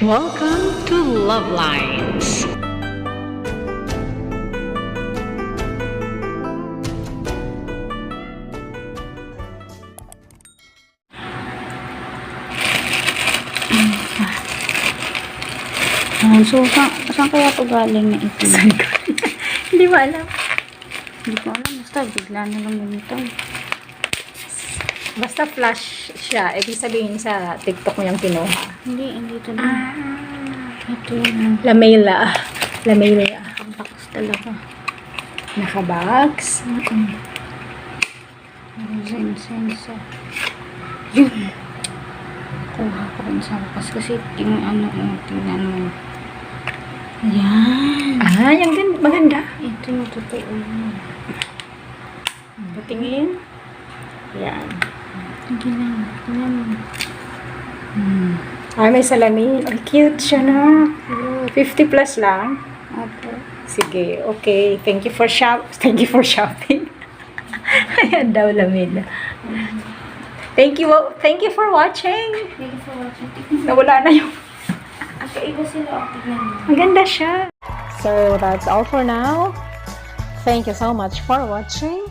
Welcome to Love Lines. So, saan kaya ito galing na ito? Hindi mo alam. Hindi ko alam. Basta bigla na lang bumitaw. Basta flash siya. Ibig sabihin sa TikTok mo yung kinuha. Hindi ito na. Ito yun. Lamela. Lamela. Kampakas talaga. Nakabox. Senso. Yun. Kuha ko rin sa wakas kasi yung tingnan mo. Yan. Ah, yung din. Maganda. Ito yung totoo yun. Patingin. Yan. Tingnan. Ay, may salamin. Ay, cute siya na. 50 plus lang. Opo. Sige, okay. Thank you for shopping. Ayan daw, Lamela. Thank you for watching. Thank you for watching. Nawala na yung... Magkaiba sila. Tingnan mo. Maganda siya. So, that's all for now. Thank you so much for watching.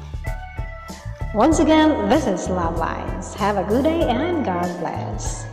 Once again, this is Love Lines. Have a good day and God bless.